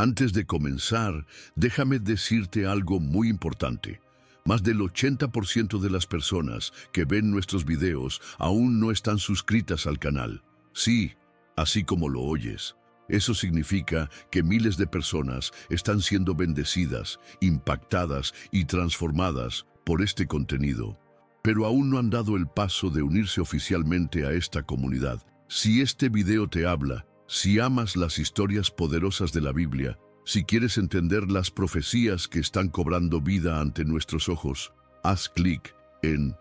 Antes de comenzar, déjame decirte algo muy importante. Más del 80% de las personas que ven nuestros videos aún no están suscritas al canal. Sí, así como lo oyes. Eso significa que miles de personas están siendo bendecidas, impactadas y transformadas por este contenido, pero aún no han dado el paso de unirse oficialmente a esta comunidad. Si este video te habla, si amas las historias poderosas de la Biblia, si quieres entender las profecías que están cobrando vida ante nuestros ojos, haz clic en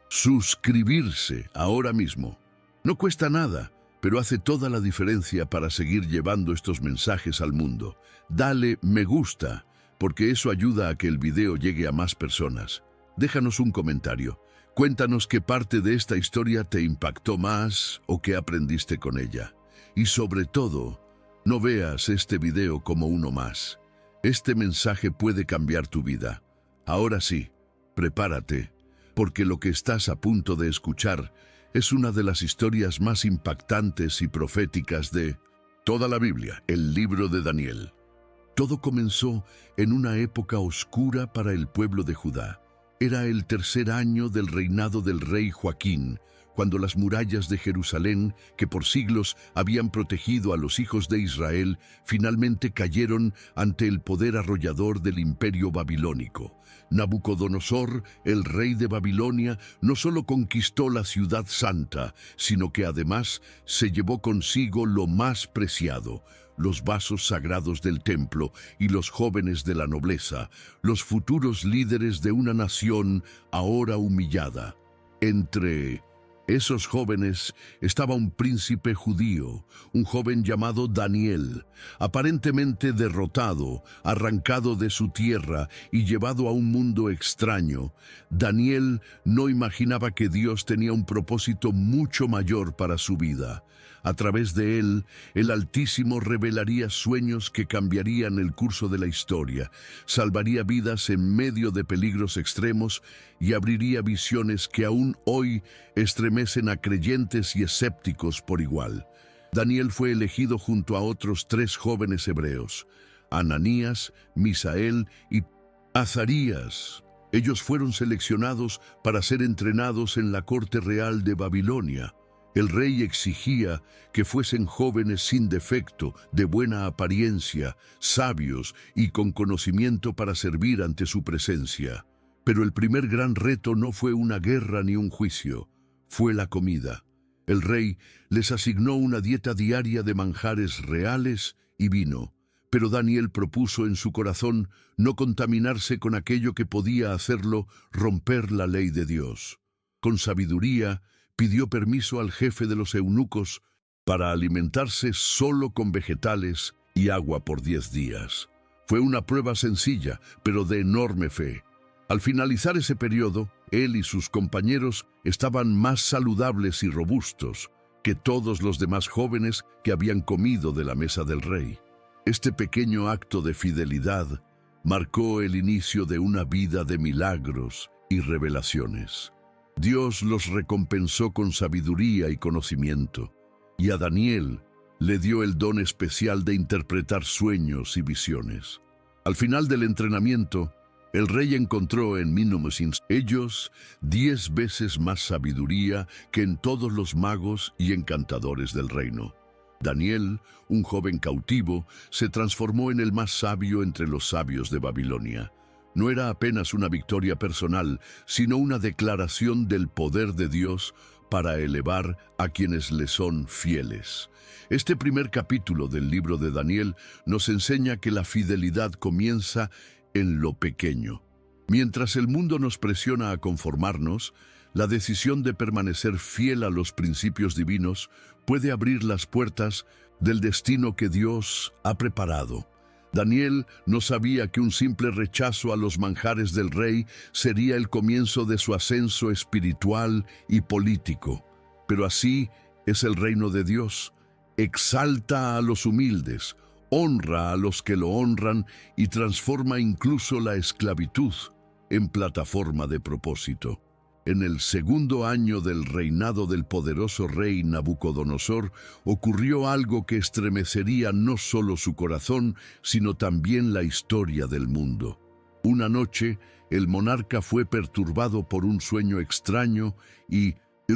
suscribirse ahora mismo. No cuesta nada, pero hace toda la diferencia para seguir llevando estos mensajes al mundo. Dale me gusta, porque eso ayuda a que el video llegue a más personas. Déjanos un comentario. Cuéntanos qué parte de esta historia te impactó más o qué aprendiste con ella. Y sobre todo, no veas este video como uno más. Este mensaje puede cambiar tu vida. Ahora sí, prepárate, porque lo que estás a punto de escuchar es una de las historias más impactantes y proféticas de toda la Biblia, el libro de Daniel. Todo comenzó en una época oscura para el pueblo de Judá. Era el tercer año del reinado del rey Joaquín, cuando las murallas de Jerusalén, que por siglos habían protegido a los hijos de Israel, finalmente cayeron ante el poder arrollador del imperio babilónico. Nabucodonosor, el rey de Babilonia, no solo conquistó la ciudad santa, sino que además se llevó consigo lo más preciado: los vasos sagrados del templo y los jóvenes de la nobleza, los futuros líderes de una nación ahora humillada. Entre esos jóvenes estaba un príncipe judío, un joven llamado Daniel, aparentemente derrotado, arrancado de su tierra y llevado a un mundo extraño. Daniel no imaginaba que Dios tenía un propósito mucho mayor para su vida. A través de él, el Altísimo revelaría sueños que cambiarían el curso de la historia, salvaría vidas en medio de peligros extremos y abriría visiones que aún hoy estremecen a creyentes y escépticos por igual. Daniel fue elegido junto a otros 3 jóvenes hebreos: Ananías, Misael y Azarías. Ellos fueron seleccionados para ser entrenados en la corte real de Babilonia. El rey exigía que fuesen jóvenes sin defecto, de buena apariencia, sabios y con conocimiento para servir ante su presencia. Pero el primer gran reto no fue una guerra ni un juicio, fue la comida. El rey les asignó una dieta diaria de manjares reales y vino, pero Daniel propuso en su corazón no contaminarse con aquello que podía hacerlo romper la ley de Dios. Con sabiduría, pidió permiso al jefe de los eunucos para alimentarse solo con vegetales y agua por 10 días. Fue una prueba sencilla, pero de enorme fe. Al finalizar ese periodo, él y sus compañeros estaban más saludables y robustos que todos los demás jóvenes que habían comido de la mesa del rey. Este pequeño acto de fidelidad marcó el inicio de una vida de milagros y revelaciones. Dios los recompensó con sabiduría y conocimiento, y a Daniel le dio el don especial de interpretar sueños y visiones. Al final del entrenamiento, el rey encontró en ellos 10 veces más sabiduría que en todos los magos y encantadores del reino. Daniel, un joven cautivo, se transformó en el más sabio entre los sabios de Babilonia. No era apenas una victoria personal, sino una declaración del poder de Dios para elevar a quienes le son fieles. Este primer capítulo del libro de Daniel nos enseña que la fidelidad comienza en lo pequeño. Mientras el mundo nos presiona a conformarnos, la decisión de permanecer fiel a los principios divinos puede abrir las puertas del destino que Dios ha preparado. Daniel no sabía que un simple rechazo a los manjares del rey sería el comienzo de su ascenso espiritual y político. Pero así es el reino de Dios. Exalta a los humildes, honra a los que lo honran y transforma incluso la esclavitud en plataforma de propósito. En el segundo año del reinado del poderoso rey Nabucodonosor, ocurrió algo que estremecería no solo su corazón, sino también la historia del mundo. Una noche, el monarca fue perturbado por un sueño extraño y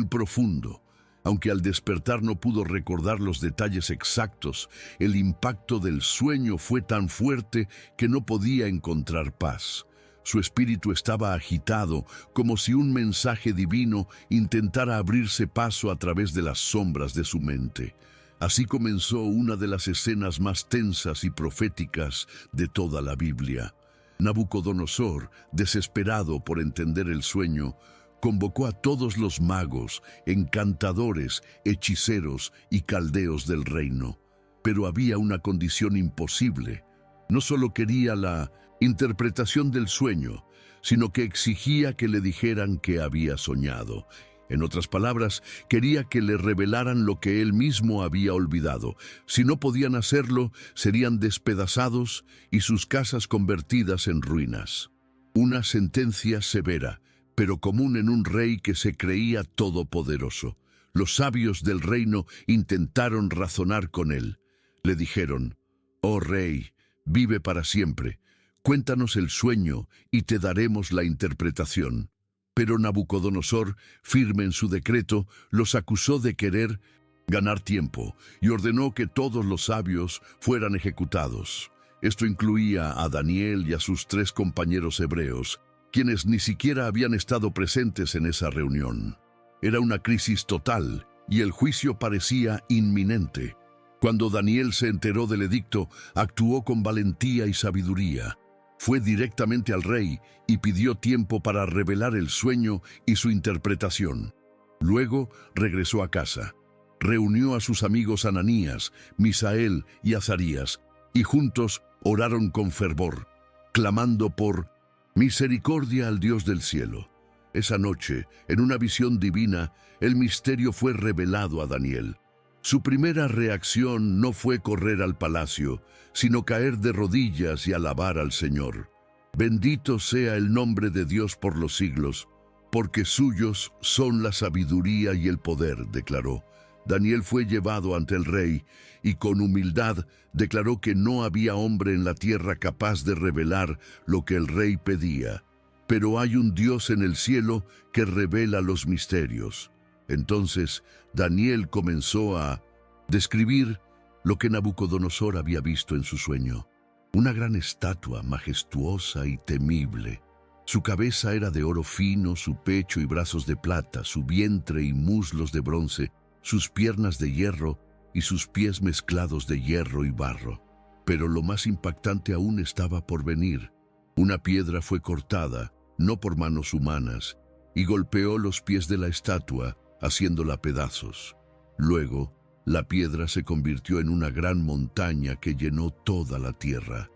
profundo. Aunque al despertar no pudo recordar los detalles exactos, el impacto del sueño fue tan fuerte que no podía encontrar paz. Su espíritu estaba agitado, como si un mensaje divino intentara abrirse paso a través de las sombras de su mente. Así comenzó una de las escenas más tensas y proféticas de toda la Biblia. Nabucodonosor, desesperado por entender el sueño, convocó a todos los magos, encantadores, hechiceros y caldeos del reino. Pero había una condición imposible. No solo quería la interpretación del sueño, sino que exigía que le dijeran que había soñado. En otras palabras, quería que le revelaran lo que él mismo había olvidado. Si no podían hacerlo, serían despedazados y sus casas convertidas en ruinas. Una sentencia severa, pero común en un rey que se creía todopoderoso. Los sabios del reino intentaron razonar con él. Le dijeron: «Oh rey, vive para siempre. Cuéntanos el sueño y te daremos la interpretación». Pero Nabucodonosor, firme en su decreto, los acusó de querer ganar tiempo y ordenó que todos los sabios fueran ejecutados. Esto incluía a Daniel y a sus 3 compañeros hebreos, quienes ni siquiera habían estado presentes en esa reunión. Era una crisis total y el juicio parecía inminente. Cuando Daniel se enteró del edicto, actuó con valentía y sabiduría. Fue directamente al rey y pidió tiempo para revelar el sueño y su interpretación. Luego regresó a casa. Reunió a sus amigos Ananías, Misael y Azarías, y juntos oraron con fervor, clamando por misericordia al Dios del cielo. Esa noche, en una visión divina, el misterio fue revelado a Daniel. Su primera reacción no fue correr al palacio, sino caer de rodillas y alabar al Señor. «Bendito sea el nombre de Dios por los siglos, porque suyos son la sabiduría y el poder», declaró. Daniel fue llevado ante el rey y con humildad declaró que no había hombre en la tierra capaz de revelar lo que el rey pedía. Pero hay un Dios en el cielo que revela los misterios. Entonces Daniel comenzó a describir lo que Nabucodonosor había visto en su sueño. Una gran estatua majestuosa y temible. Su cabeza era de oro fino, su pecho y brazos de plata, su vientre y muslos de bronce, sus piernas de hierro y sus pies mezclados de hierro y barro. Pero lo más impactante aún estaba por venir. Una piedra fue cortada, no por manos humanas, y golpeó los pies de la estatua, haciéndola pedazos. Luego, la piedra se convirtió en una gran montaña que llenó toda la tierra.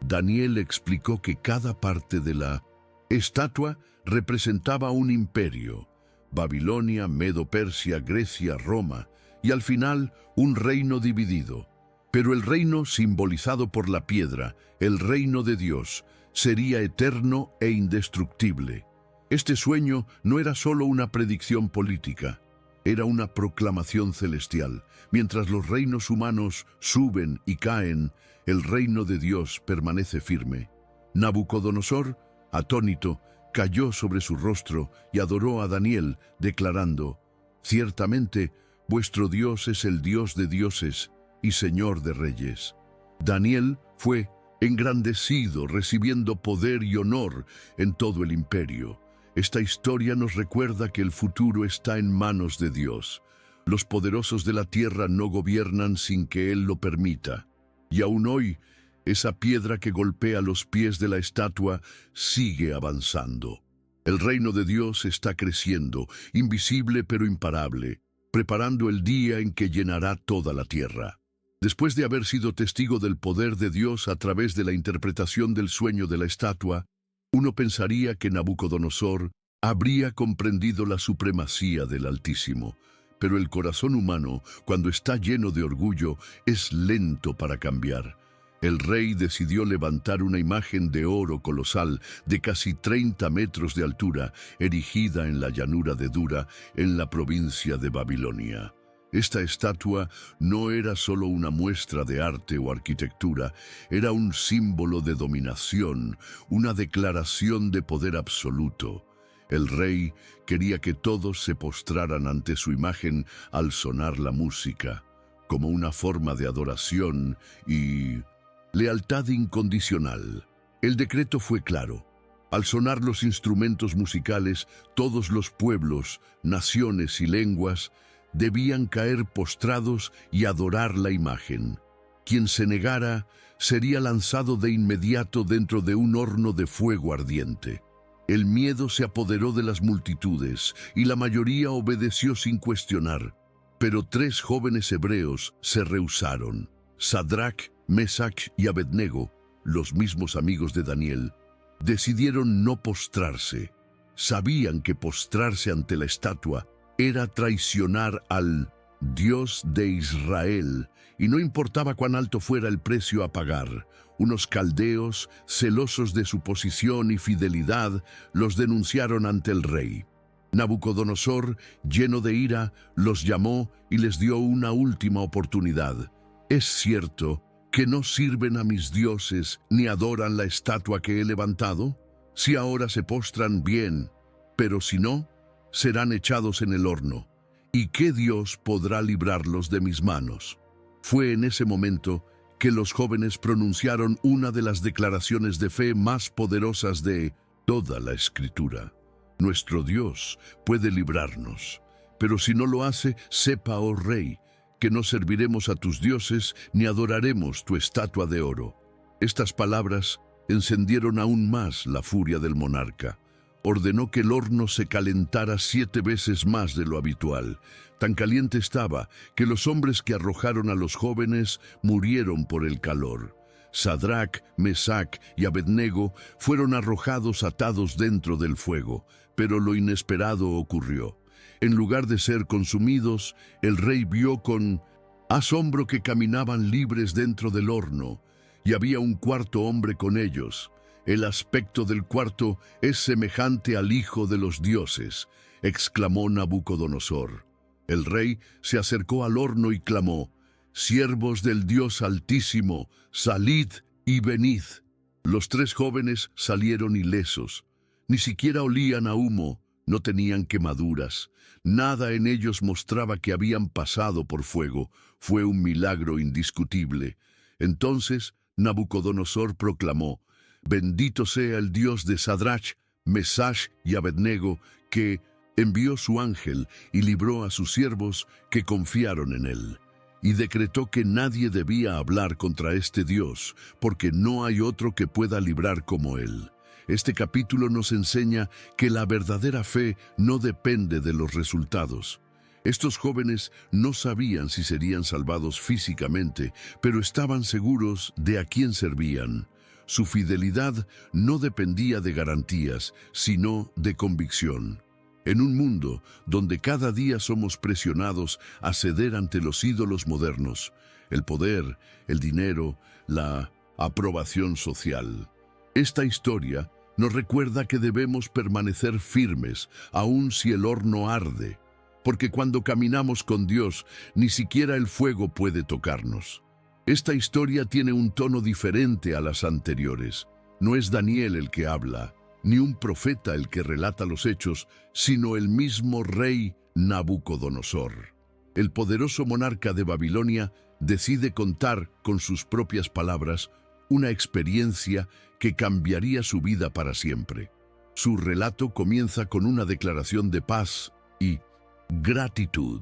Daniel explicó que cada parte de la estatua representaba un imperio: Babilonia, Medo-Persia, Grecia, Roma, y al final un reino dividido. Pero el reino simbolizado por la piedra, el reino de Dios, sería eterno e indestructible. Este sueño no era solo una predicción política, era una proclamación celestial. Mientras los reinos humanos suben y caen, el reino de Dios permanece firme. Nabucodonosor, atónito, cayó sobre su rostro y adoró a Daniel, declarando: «Ciertamente, vuestro Dios es el Dios de dioses y Señor de reyes». Daniel fue engrandecido, recibiendo poder y honor en todo el imperio. Esta historia nos recuerda que el futuro está en manos de Dios. Los poderosos de la tierra no gobiernan sin que Él lo permita. Y aún hoy, esa piedra que golpea los pies de la estatua sigue avanzando. El reino de Dios está creciendo, invisible pero imparable, preparando el día en que llenará toda la tierra. Después de haber sido testigo del poder de Dios a través de la interpretación del sueño de la estatua, uno pensaría que Nabucodonosor habría comprendido la supremacía del Altísimo. Pero el corazón humano, cuando está lleno de orgullo, es lento para cambiar. El rey decidió levantar una imagen de oro colosal de casi 30 metros de altura, erigida en la llanura de Dura, en la provincia de Babilonia. Esta estatua no era solo una muestra de arte o arquitectura, era un símbolo de dominación, una declaración de poder absoluto. El rey quería que todos se postraran ante su imagen al sonar la música, como una forma de adoración y lealtad incondicional. El decreto fue claro. Al sonar los instrumentos musicales, todos los pueblos, naciones y lenguas debían caer postrados y adorar la imagen. Quien se negara sería lanzado de inmediato dentro de un horno de fuego ardiente. El miedo se apoderó de las multitudes y la mayoría obedeció sin cuestionar. Pero 3 jóvenes hebreos se rehusaron. Sadrach, Mesach y Abednego, los mismos amigos de Daniel, decidieron no postrarse. Sabían que postrarse ante la estatua era traicionar al Dios de Israel, y no importaba cuán alto fuera el precio a pagar. Unos caldeos, celosos de su posición y fidelidad, los denunciaron ante el rey. Nabucodonosor, lleno de ira, los llamó y les dio una última oportunidad. «¿Es cierto que no sirven a mis dioses ni adoran la estatua que he levantado? Si ahora se postran, bien, pero si no, serán echados en el horno. ¿Y qué Dios podrá librarlos de mis manos?». Fue en ese momento que los jóvenes pronunciaron una de las declaraciones de fe más poderosas de toda la Escritura. Nuestro Dios puede librarnos, pero si no lo hace, sepa, oh rey, que no serviremos a tus dioses ni adoraremos tu estatua de oro. Estas palabras encendieron aún más la furia del monarca. Ordenó que el horno se calentara 7 veces más de lo habitual. Tan caliente estaba que los hombres que arrojaron a los jóvenes murieron por el calor. Sadrach, Mesach y Abednego fueron arrojados atados dentro del fuego, pero lo inesperado ocurrió. En lugar de ser consumidos, el rey vio con asombro que caminaban libres dentro del horno, y había un cuarto hombre con ellos. «El aspecto del cuarto es semejante al Hijo de los dioses», exclamó Nabucodonosor. El rey se acercó al horno y clamó: «Siervos del Dios Altísimo, salid y venid». Los 3 jóvenes salieron ilesos. Ni siquiera olían a humo, no tenían quemaduras. Nada en ellos mostraba que habían pasado por fuego. Fue un milagro indiscutible. Entonces Nabucodonosor proclamó: «Bendito sea el Dios de Sadrach, Mesach y Abednego, que envió su ángel y libró a sus siervos que confiaron en él». Y decretó que nadie debía hablar contra este Dios, porque no hay otro que pueda librar como él. Este capítulo nos enseña que la verdadera fe no depende de los resultados. Estos jóvenes no sabían si serían salvados físicamente, pero estaban seguros de a quién servían. Su fidelidad no dependía de garantías, sino de convicción. En un mundo donde cada día somos presionados a ceder ante los ídolos modernos, el poder, el dinero, la aprobación social, esta historia nos recuerda que debemos permanecer firmes, aun si el horno arde, porque cuando caminamos con Dios, ni siquiera el fuego puede tocarnos. Esta historia tiene un tono diferente a las anteriores. No es Daniel el que habla, ni un profeta el que relata los hechos, sino el mismo rey Nabucodonosor. El poderoso monarca de Babilonia decide contar con sus propias palabras una experiencia que cambiaría su vida para siempre. Su relato comienza con una declaración de paz y gratitud.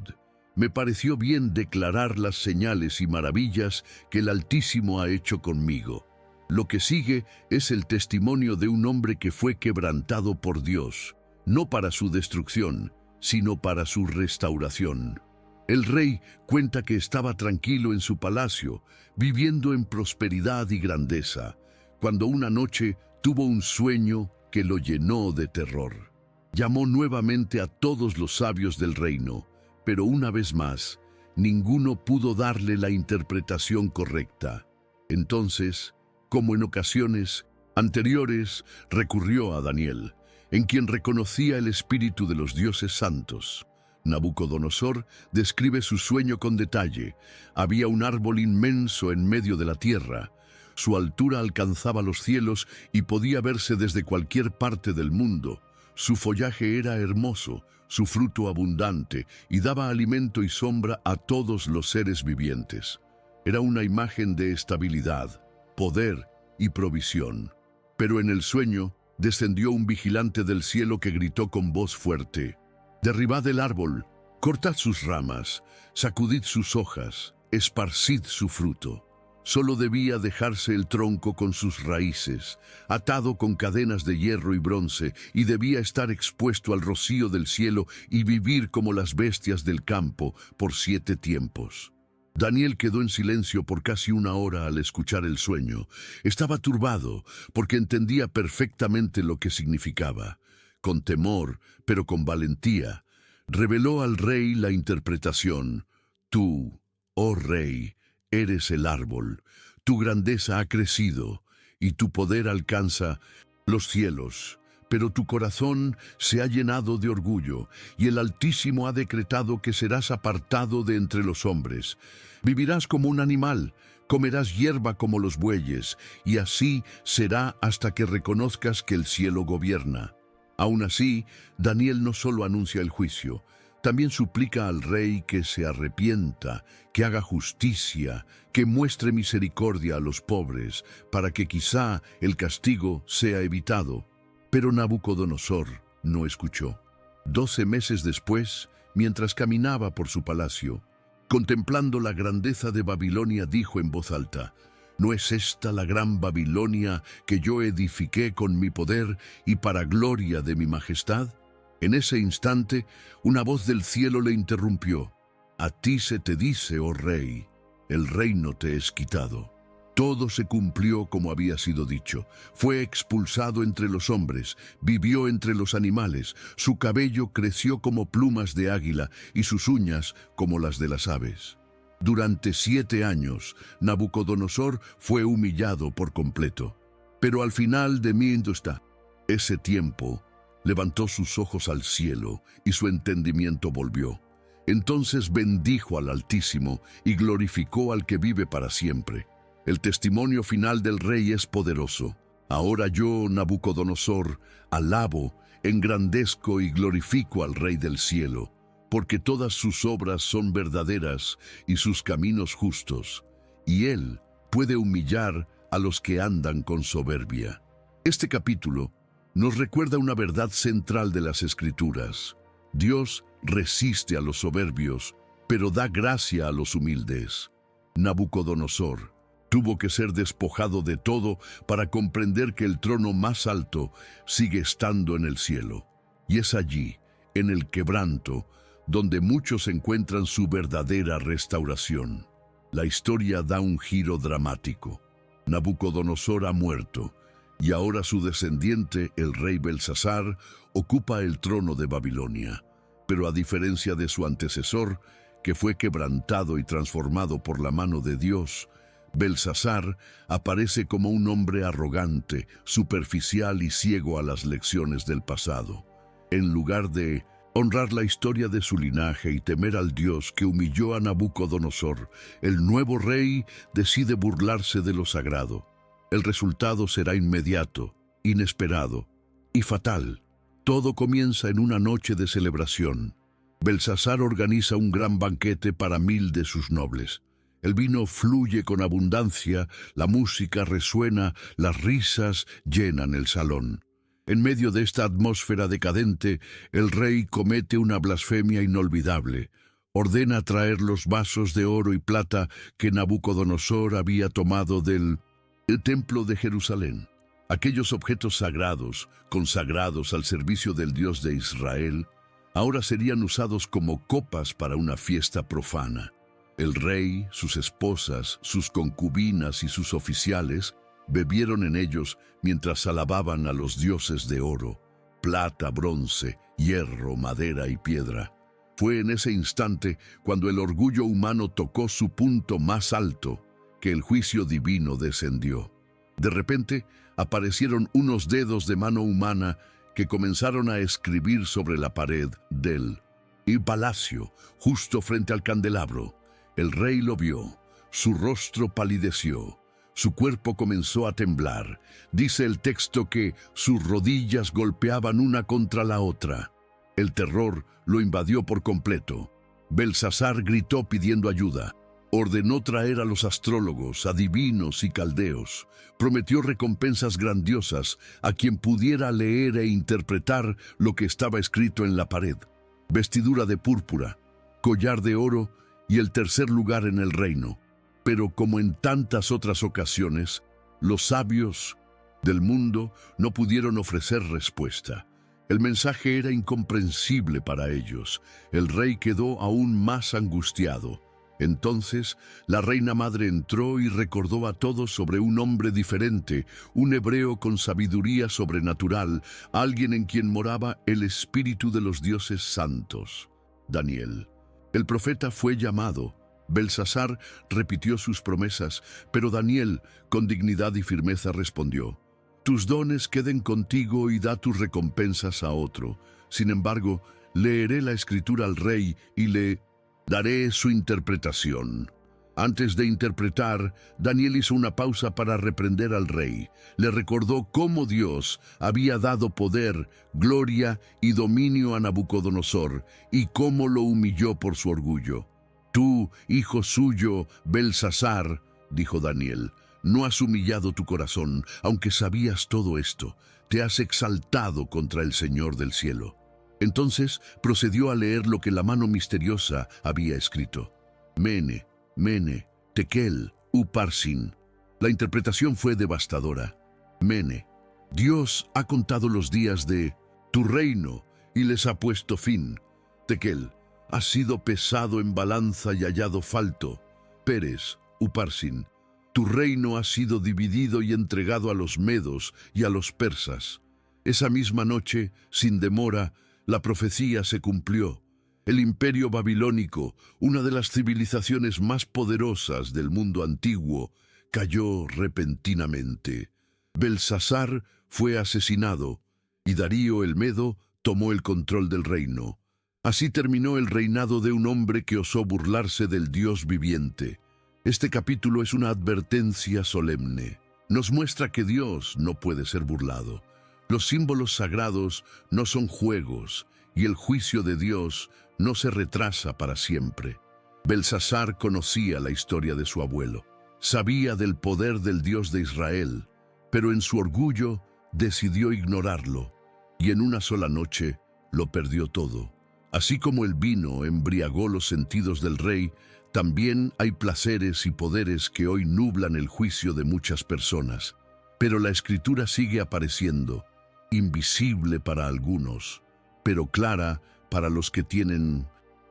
Me pareció bien declarar las señales y maravillas que el Altísimo ha hecho conmigo. Lo que sigue es el testimonio de un hombre que fue quebrantado por Dios, no para su destrucción, sino para su restauración. El rey cuenta que estaba tranquilo en su palacio, viviendo en prosperidad y grandeza, cuando una noche tuvo un sueño que lo llenó de terror. Llamó nuevamente a todos los sabios del reino, pero una vez más, ninguno pudo darle la interpretación correcta. Entonces, como en ocasiones anteriores, recurrió a Daniel, en quien reconocía el espíritu de los dioses santos. Nabucodonosor describe su sueño con detalle. Había un árbol inmenso en medio de la tierra. Su altura alcanzaba los cielos y podía verse desde cualquier parte del mundo. Su follaje era hermoso, su fruto abundante, y daba alimento y sombra a todos los seres vivientes. Era una imagen de estabilidad, poder y provisión. Pero en el sueño descendió un vigilante del cielo que gritó con voz fuerte: «Derribad el árbol, cortad sus ramas, sacudid sus hojas, esparcid su fruto». Solo debía dejarse el tronco con sus raíces, atado con cadenas de hierro y bronce, y debía estar expuesto al rocío del cielo y vivir como las bestias del campo por 7 tiempos. Daniel quedó en silencio por casi 1 hora al escuchar el sueño. Estaba turbado porque entendía perfectamente lo que significaba. Con temor, pero con valentía, reveló al rey la interpretación. «Tú, oh rey, eres el árbol, tu grandeza ha crecido y tu poder alcanza los cielos, pero tu corazón se ha llenado de orgullo y el Altísimo ha decretado que serás apartado de entre los hombres. Vivirás como un animal, comerás hierba como los bueyes, y así será hasta que reconozcas que el cielo gobierna». Aún así, Daniel no solo anuncia el juicio, también suplica al rey que se arrepienta, que haga justicia, que muestre misericordia a los pobres, para que quizá el castigo sea evitado. Pero Nabucodonosor no escuchó. 12 meses después, mientras caminaba por su palacio, contemplando la grandeza de Babilonia, dijo en voz alta: «¿No es esta la gran Babilonia que yo edifiqué con mi poder y para gloria de mi majestad?». En ese instante, una voz del cielo le interrumpió: «A ti se te dice, oh rey, el reino te es quitado». Todo se cumplió como había sido dicho. Fue expulsado entre los hombres, vivió entre los animales, su cabello creció como plumas de águila y sus uñas como las de las aves. Durante 7 años, Nabucodonosor fue humillado por completo. Pero al final de ese tiempo, levantó sus ojos al cielo y su entendimiento volvió. Entonces bendijo al Altísimo y glorificó al que vive para siempre. El testimonio final del rey es poderoso. Ahora yo, Nabucodonosor, alabo, engrandezco y glorifico al Rey del cielo, porque todas sus obras son verdaderas y sus caminos justos, y él puede humillar a los que andan con soberbia. Este capítulo nos recuerda una verdad central de las Escrituras. Dios resiste a los soberbios, pero da gracia a los humildes. Nabucodonosor tuvo que ser despojado de todo para comprender que el trono más alto sigue estando en el cielo. Y es allí, en el quebranto, donde muchos encuentran su verdadera restauración. La historia da un giro dramático. Nabucodonosor ha muerto, y ahora su descendiente, el rey Belsasar, ocupa el trono de Babilonia. Pero a diferencia de su antecesor, que fue quebrantado y transformado por la mano de Dios, Belsasar aparece como un hombre arrogante, superficial y ciego a las lecciones del pasado. En lugar de honrar la historia de su linaje y temer al Dios que humilló a Nabucodonosor, el nuevo rey decide burlarse de lo sagrado. El resultado será inmediato, inesperado y fatal. Todo comienza en una noche de celebración. Belsasar organiza un gran banquete para 1000 de sus nobles. El vino fluye con abundancia, la música resuena, las risas llenan el salón. En medio de esta atmósfera decadente, el rey comete una blasfemia inolvidable. Ordena traer los vasos de oro y plata que Nabucodonosor había tomado del templo de Jerusalén. Aquellos objetos sagrados, consagrados al servicio del Dios de Israel, ahora serían usados como copas para una fiesta profana. El rey, sus esposas, sus concubinas y sus oficiales bebieron en ellos mientras alababan a los dioses de oro, plata, bronce, hierro, madera y piedra. Fue en ese instante cuando el orgullo humano tocó su punto más alto. que el juicio divino descendió. De repente aparecieron unos dedos de mano humana que comenzaron a escribir sobre la pared del palacio, justo frente al candelabro. El rey lo vio, su rostro palideció, su cuerpo comenzó a temblar. Dice el texto que sus rodillas golpeaban una contra la otra. El terror lo invadió por completo. Belsasar gritó pidiendo ayuda. Ordenó traer a los astrólogos, adivinos y caldeos. Prometió recompensas grandiosas a quien pudiera leer e interpretar lo que estaba escrito en la pared. Vestidura de púrpura, collar de oro y el tercer lugar en el reino. Pero como en tantas otras ocasiones, los sabios del mundo no pudieron ofrecer respuesta. El mensaje era incomprensible para ellos. El rey quedó aún más angustiado. Entonces, la reina madre entró y recordó a todos sobre un hombre diferente, un hebreo con sabiduría sobrenatural, alguien en quien moraba el espíritu de los dioses santos, Daniel. El profeta fue llamado. Belsasar repitió sus promesas, pero Daniel, con dignidad y firmeza, respondió: «Tus dones queden contigo y da tus recompensas a otro. Sin embargo, leeré la escritura al rey y le daré su interpretación». Antes de interpretar, Daniel hizo una pausa para reprender al rey. Le recordó cómo Dios había dado poder, gloria y dominio a Nabucodonosor y cómo lo humilló por su orgullo. «Tú, hijo suyo, Belsasar», dijo Daniel, «no has humillado tu corazón, aunque sabías todo esto. Te has exaltado contra el Señor del cielo». Entonces procedió a leer lo que la mano misteriosa había escrito. Mene, Mene, Tekel, Uparsin. La interpretación fue devastadora. Mene: Dios ha contado los días de tu reino y les ha puesto fin. Tekel: has sido pesado en balanza y hallado falto. Peres, Uparsin: tu reino ha sido dividido y entregado a los medos y a los persas. Esa misma noche, sin demora, la profecía se cumplió. El imperio babilónico, una de las civilizaciones más poderosas del mundo antiguo, cayó repentinamente. Belsasar fue asesinado y Darío el Medo tomó el control del reino. Así terminó el reinado de un hombre que osó burlarse del Dios viviente. Este capítulo es una advertencia solemne. Nos muestra que Dios no puede ser burlado. Los símbolos sagrados no son juegos y el juicio de Dios no se retrasa para siempre. Belsasar conocía la historia de su abuelo. Sabía del poder del Dios de Israel, pero en su orgullo decidió ignorarlo y en una sola noche lo perdió todo. Así como el vino embriagó los sentidos del rey, también hay placeres y poderes que hoy nublan el juicio de muchas personas. Pero la Escritura sigue apareciendo, invisible para algunos, pero clara para los que tienen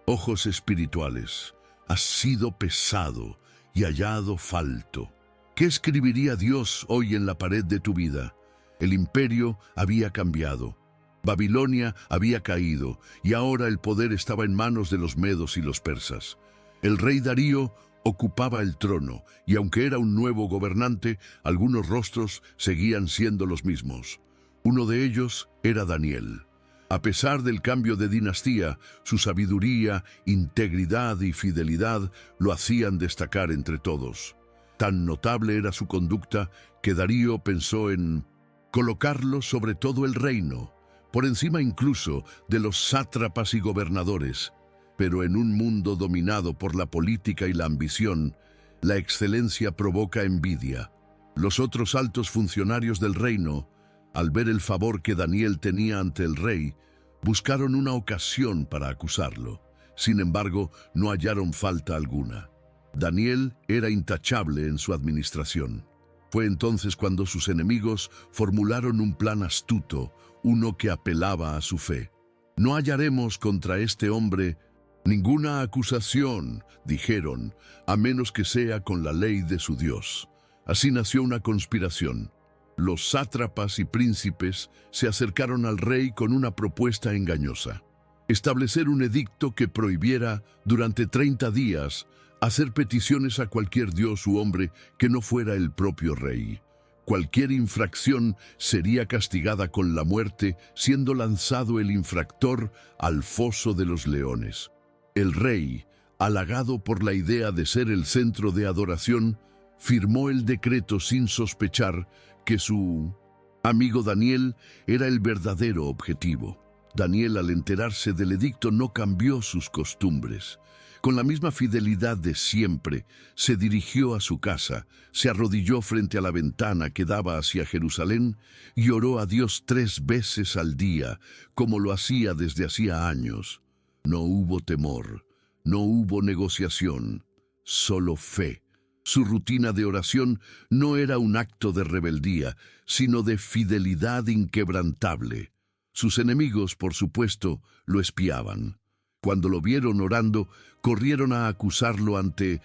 ojos espirituales. Has sido pesado y hallado falto. ¿Qué escribiría Dios hoy en la pared de tu vida? El imperio había cambiado. Babilonia había caído y ahora el poder estaba en manos de los medos y los persas. El rey Darío ocupaba el trono y aunque era un nuevo gobernante, algunos rostros seguían siendo los mismos. Uno de ellos era Daniel. A pesar del cambio de dinastía, su sabiduría, integridad y fidelidad lo hacían destacar entre todos. Tan notable era su conducta que Darío pensó en colocarlo sobre todo el reino, por encima incluso de los sátrapas y gobernadores. Pero en un mundo dominado por la política y la ambición, la excelencia provoca envidia. Los otros altos funcionarios del reino, al ver el favor que Daniel tenía ante el rey, buscaron una ocasión para acusarlo. Sin embargo, no hallaron falta alguna. Daniel era intachable en su administración. Fue entonces cuando sus enemigos formularon un plan astuto, uno que apelaba a su fe. «No hallaremos contra este hombre ninguna acusación», dijeron, «a menos que sea con la ley de su Dios». Así nació una conspiración. Los sátrapas y príncipes se acercaron al rey con una propuesta engañosa: establecer un edicto que prohibiera durante 30 días hacer peticiones a cualquier dios u hombre que no fuera el propio rey. Cualquier infracción sería castigada con la muerte, siendo lanzado el infractor al foso de los leones. El rey, halagado por la idea de ser el centro de adoración, firmó el decreto sin sospechar que su amigo Daniel era el verdadero objetivo. Daniel, al enterarse del edicto, no cambió sus costumbres. Con la misma fidelidad de siempre, se dirigió a su casa, se arrodilló frente a la ventana que daba hacia Jerusalén y oró a Dios 3 veces al día, como lo hacía desde hacía años. No hubo temor, no hubo negociación, solo fe. Su rutina de oración no era un acto de rebeldía, sino de fidelidad inquebrantable. Sus enemigos, por supuesto, lo espiaban. Cuando lo vieron orando, corrieron a acusarlo ante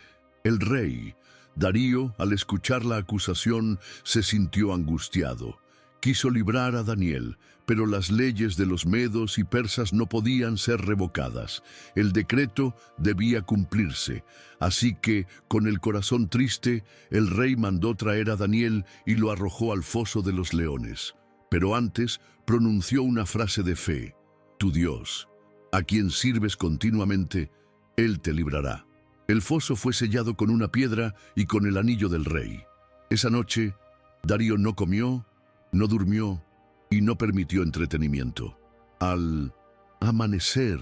el rey. Darío, al escuchar la acusación, se sintió angustiado. Quiso librar a Daniel, pero las leyes de los medos y persas no podían ser revocadas. El decreto debía cumplirse. Así que, con el corazón triste, el rey mandó traer a Daniel y lo arrojó al foso de los leones. Pero antes pronunció una frase de fe: «Tu Dios, a quien sirves continuamente, Él te librará». El foso fue sellado con una piedra y con el anillo del rey. Esa noche, Darío no comió, no durmió y no permitió entretenimiento. Al amanecer,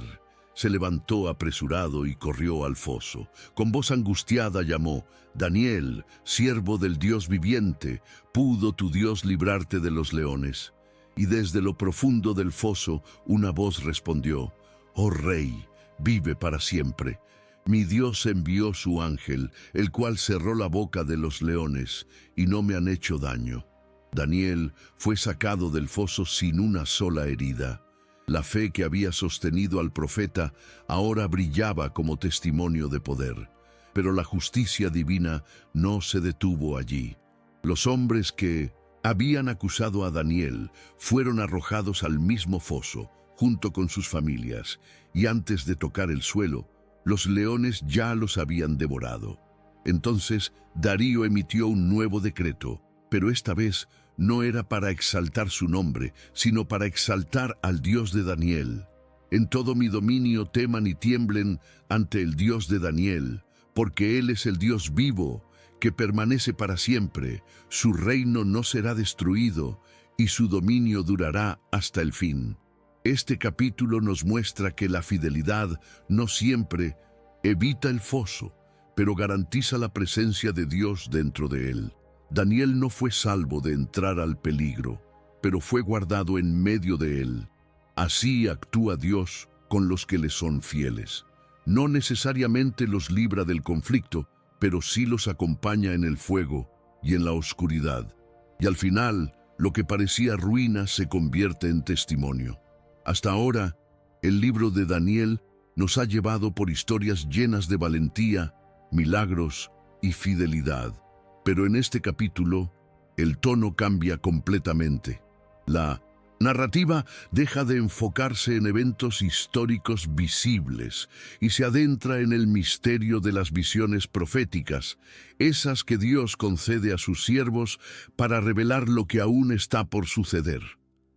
se levantó apresurado y corrió al foso. Con voz angustiada llamó: «Daniel, siervo del Dios viviente, ¿pudo tu Dios librarte de los leones?». Y desde lo profundo del foso una voz respondió: «Oh Rey, vive para siempre. Mi Dios envió su ángel, el cual cerró la boca de los leones, y no me han hecho daño». Daniel fue sacado del foso sin una sola herida. La fe que había sostenido al profeta ahora brillaba como testimonio de poder. Pero la justicia divina no se detuvo allí. Los hombres que habían acusado a Daniel fueron arrojados al mismo foso, junto con sus familias, y antes de tocar el suelo, los leones ya los habían devorado. Entonces Darío emitió un nuevo decreto, pero esta vez no era para exaltar su nombre, sino para exaltar al Dios de Daniel. «En todo mi dominio teman y tiemblen ante el Dios de Daniel, porque Él es el Dios vivo, que permanece para siempre. Su reino no será destruido, y su dominio durará hasta el fin». Este capítulo nos muestra que la fidelidad no siempre evita el foso, pero garantiza la presencia de Dios dentro de él. Daniel no fue salvo de entrar al peligro, pero fue guardado en medio de él. Así actúa Dios con los que le son fieles. No necesariamente los libra del conflicto, pero sí los acompaña en el fuego y en la oscuridad. Y al final, lo que parecía ruina se convierte en testimonio. Hasta ahora, el libro de Daniel nos ha llevado por historias llenas de valentía, milagros y fidelidad. Pero en este capítulo, el tono cambia completamente. La narrativa deja de enfocarse en eventos históricos visibles y se adentra en el misterio de las visiones proféticas, esas que Dios concede a sus siervos para revelar lo que aún está por suceder.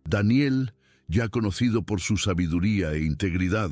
Daniel, ya conocido por su sabiduría e integridad,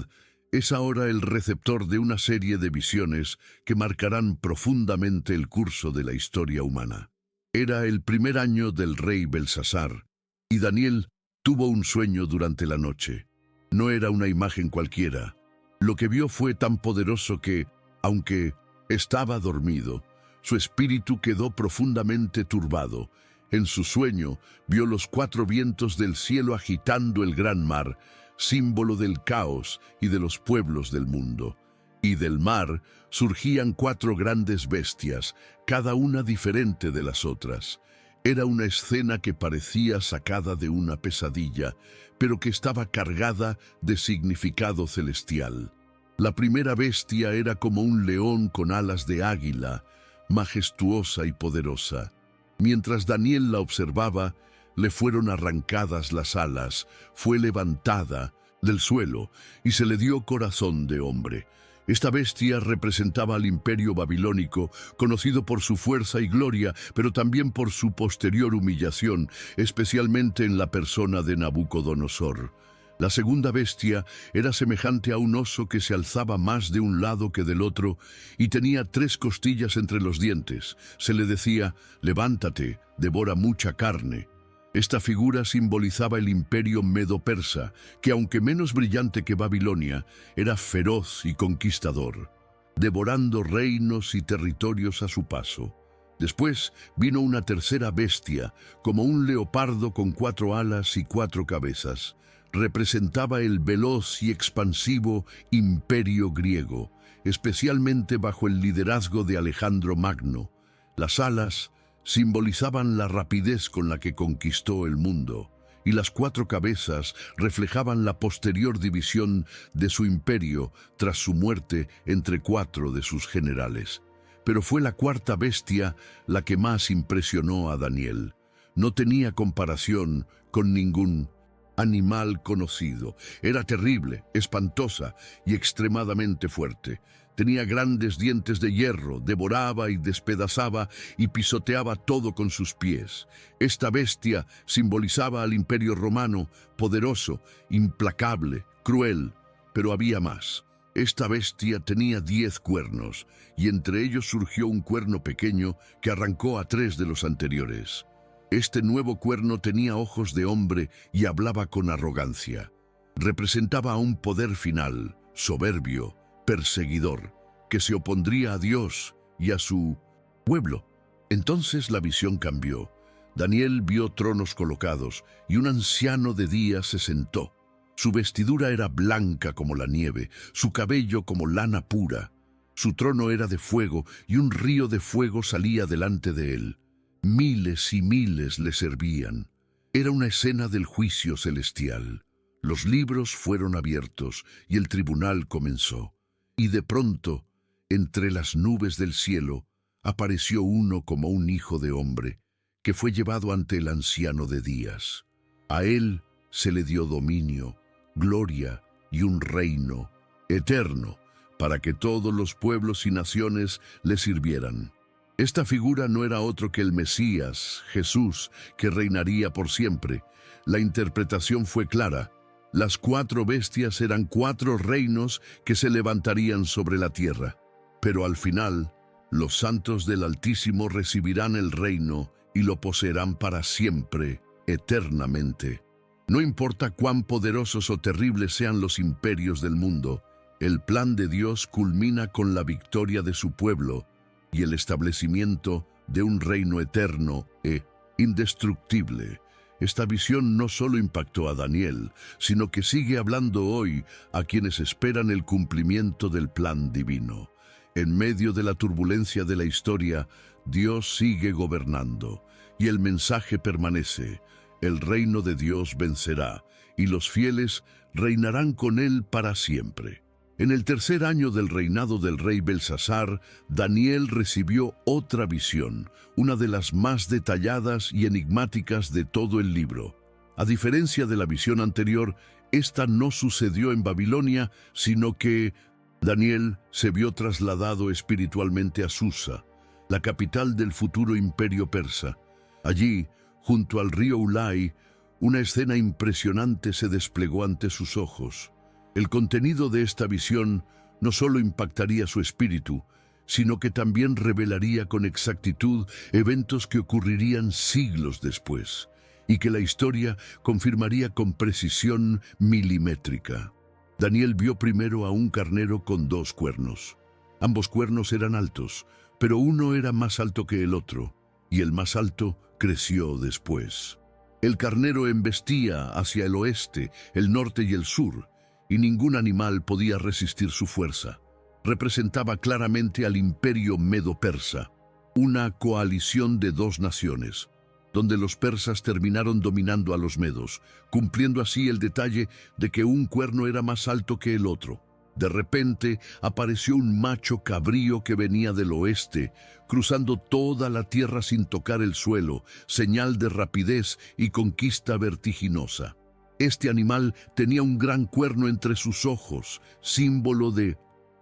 es ahora el receptor de una serie de visiones que marcarán profundamente el curso de la historia humana. Era el primer año del rey Belsasar, y Daniel tuvo un sueño durante la noche. No era una imagen cualquiera. Lo que vio fue tan poderoso que, aunque estaba dormido, su espíritu quedó profundamente turbado. En su sueño vio los 4 vientos del cielo agitando el gran mar, símbolo del caos y de los pueblos del mundo. Y del mar surgían 4 grandes bestias, cada una diferente de las otras. Era una escena que parecía sacada de una pesadilla, pero que estaba cargada de significado celestial. La primera bestia era como un león con alas de águila, majestuosa y poderosa. Mientras Daniel la observaba, le fueron arrancadas las alas, fue levantada del suelo y se le dio corazón de hombre. Esta bestia representaba al imperio babilónico, conocido por su fuerza y gloria, pero también por su posterior humillación, especialmente en la persona de Nabucodonosor. La segunda bestia era semejante a un oso que se alzaba más de un lado que del otro y tenía 3 costillas entre los dientes. Se le decía: «Levántate, devora mucha carne». Esta figura simbolizaba el imperio medo-persa, que aunque menos brillante que Babilonia, era feroz y conquistador, devorando reinos y territorios a su paso. Después vino una tercera bestia, como un leopardo con 4 alas y 4 cabezas. Representaba el veloz y expansivo imperio griego, especialmente bajo el liderazgo de Alejandro Magno. Las alas simbolizaban la rapidez con la que conquistó el mundo, y las 4 cabezas reflejaban la posterior división de su imperio tras su muerte entre 4 de sus generales. Pero fue la cuarta bestia la que más impresionó a Daniel. No tenía comparación con ningún animal conocido. Era terrible, espantosa y extremadamente fuerte. Tenía grandes dientes de hierro, devoraba y despedazaba y pisoteaba todo con sus pies. Esta bestia simbolizaba al imperio romano, poderoso, implacable, cruel, pero había más. Esta bestia tenía 10 cuernos, y entre ellos surgió un cuerno pequeño que arrancó a 3 de los anteriores. Este nuevo cuerno tenía ojos de hombre y hablaba con arrogancia. Representaba a un poder final, soberbio, perseguidor, que se opondría a Dios y a su pueblo. Entonces la visión cambió. Daniel vio tronos colocados y un anciano de día se sentó. Su vestidura era blanca como la nieve, su cabello como lana pura. Su trono era de fuego y un río de fuego salía delante de él. Miles y miles le servían. Era una escena del juicio celestial. Los libros fueron abiertos y el tribunal comenzó. Y de pronto, entre las nubes del cielo, apareció uno como un hijo de hombre, que fue llevado ante el anciano de días. A él se le dio dominio, gloria y un reino eterno, para que todos los pueblos y naciones le sirvieran. Esta figura no era otro que el Mesías, Jesús, que reinaría por siempre. La interpretación fue clara. Las 4 bestias eran 4 reinos que se levantarían sobre la tierra. Pero al final, los santos del Altísimo recibirán el reino y lo poseerán para siempre, eternamente. No importa cuán poderosos o terribles sean los imperios del mundo, el plan de Dios culmina con la victoria de su pueblo y el establecimiento de un reino eterno e indestructible. Esta visión no solo impactó a Daniel, sino que sigue hablando hoy a quienes esperan el cumplimiento del plan divino. En medio de la turbulencia de la historia, Dios sigue gobernando, y el mensaje permanece: el reino de Dios vencerá, y los fieles reinarán con él para siempre. En el tercer año del reinado del rey Belsasar, Daniel recibió otra visión, una de las más detalladas y enigmáticas de todo el libro. A diferencia de la visión anterior, esta no sucedió en Babilonia, sino que Daniel se vio trasladado espiritualmente a Susa, la capital del futuro imperio persa. Allí, junto al río Ulai, una escena impresionante se desplegó ante sus ojos. El contenido de esta visión no solo impactaría su espíritu, sino que también revelaría con exactitud eventos que ocurrirían siglos después, y que la historia confirmaría con precisión milimétrica. Daniel vio primero a un carnero con 2 cuernos. Ambos cuernos eran altos, pero uno era más alto que el otro, y el más alto creció después. El carnero embestía hacia el oeste, el norte y el sur, y ningún animal podía resistir su fuerza. Representaba claramente al imperio medo-persa, una coalición de 2 naciones, donde los persas terminaron dominando a los medos, cumpliendo así el detalle de que un cuerno era más alto que el otro. De repente apareció un macho cabrío que venía del oeste, cruzando toda la tierra sin tocar el suelo, señal de rapidez y conquista vertiginosa. Este animal tenía un gran cuerno entre sus ojos, símbolo de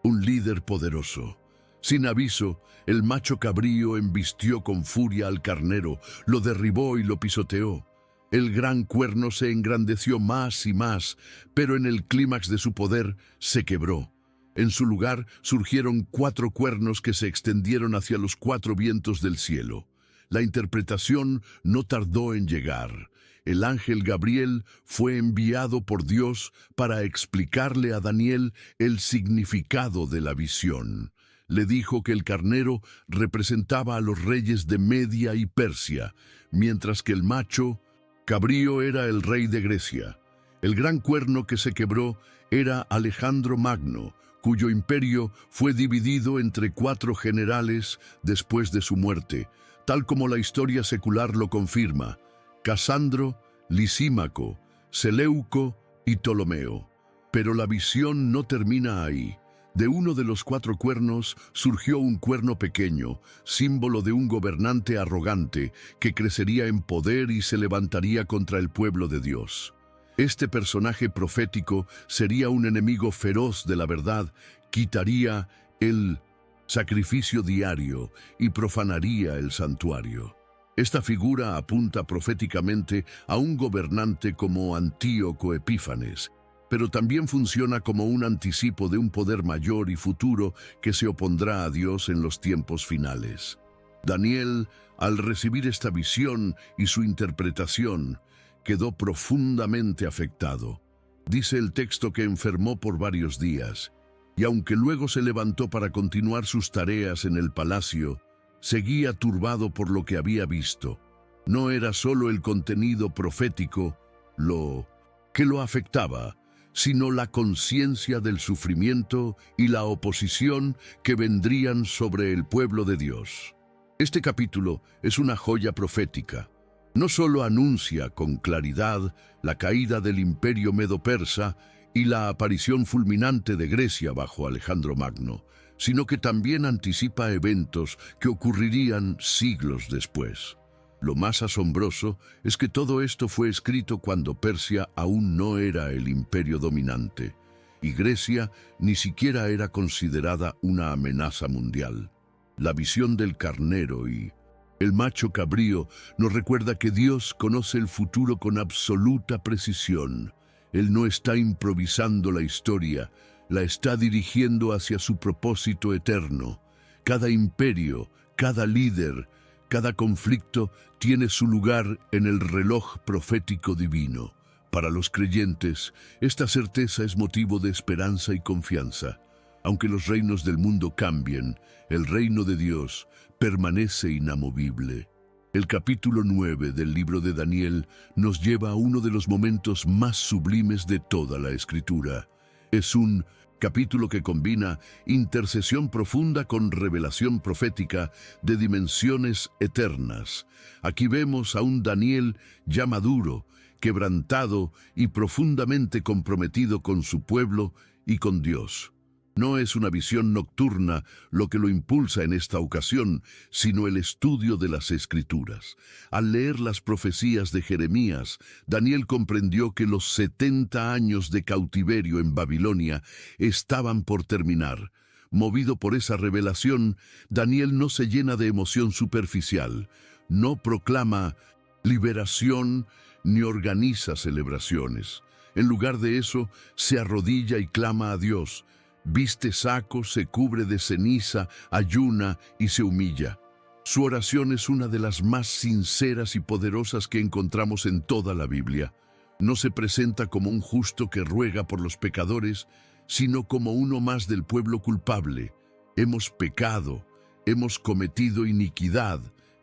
un líder poderoso. Sin aviso, el macho cabrío embistió con furia al carnero, lo derribó y lo pisoteó. El gran cuerno se engrandeció más y más, pero en el clímax de su poder se quebró. En su lugar surgieron 4 cuernos que se extendieron hacia los 4 vientos del cielo. La interpretación no tardó en llegar. El ángel Gabriel fue enviado por Dios para explicarle a Daniel el significado de la visión. Le dijo que el carnero representaba a los reyes de Media y Persia, mientras que el macho cabrío era el rey de Grecia. El gran cuerno que se quebró era Alejandro Magno, cuyo imperio fue dividido entre 4 generales después de su muerte, tal como la historia secular lo confirma: Casandro, Lisímaco, Seleuco y Ptolomeo. Pero la visión no termina ahí. De uno de los 4 cuernos surgió un cuerno pequeño, símbolo de un gobernante arrogante que crecería en poder y se levantaría contra el pueblo de Dios. Este personaje profético sería un enemigo feroz de la verdad, quitaría el sacrificio diario y profanaría el santuario. Esta figura apunta proféticamente a un gobernante como Antíoco Epífanes, pero también funciona como un anticipo de un poder mayor y futuro que se opondrá a Dios en los tiempos finales. Daniel, al recibir esta visión y su interpretación, quedó profundamente afectado. Dice el texto que enfermó por varios días, y aunque luego se levantó para continuar sus tareas en el palacio, seguía turbado por lo que había visto. No era solo el contenido profético lo que lo afectaba, sino la conciencia del sufrimiento y la oposición que vendrían sobre el pueblo de Dios. Este capítulo es una joya profética. No solo anuncia con claridad la caída del imperio medo-persa y la aparición fulminante de Grecia bajo Alejandro Magno, sino que también anticipa eventos que ocurrirían siglos después. Lo más asombroso es que todo esto fue escrito cuando Persia aún no era el imperio dominante, y Grecia ni siquiera era considerada una amenaza mundial. La visión del carnero y el macho cabrío nos recuerda que Dios conoce el futuro con absoluta precisión. Él no está improvisando la historia, la está dirigiendo hacia su propósito eterno. Cada imperio, cada líder, cada conflicto tiene su lugar en el reloj profético divino. Para los creyentes, esta certeza es motivo de esperanza y confianza. Aunque los reinos del mundo cambien, el reino de Dios permanece inamovible. El capítulo 9 del libro de Daniel nos lleva a uno de los momentos más sublimes de toda la Escritura. Es un capítulo que combina intercesión profunda con revelación profética de dimensiones eternas. Aquí vemos a un Daniel ya maduro, quebrantado y profundamente comprometido con su pueblo y con Dios. No es una visión nocturna lo que lo impulsa en esta ocasión, sino el estudio de las Escrituras. Al leer las profecías de Jeremías, Daniel comprendió que los 70 años de cautiverio en Babilonia estaban por terminar. Movido por esa revelación, Daniel no se llena de emoción superficial, no proclama liberación ni organiza celebraciones. En lugar de eso, se arrodilla y clama a Dios. Viste saco, se cubre de ceniza, ayuna y se humilla. Su oración es una de las más sinceras y poderosas que encontramos en toda la Biblia. No se presenta como un justo que ruega por los pecadores, sino como uno más del pueblo culpable. Hemos pecado, hemos cometido iniquidad,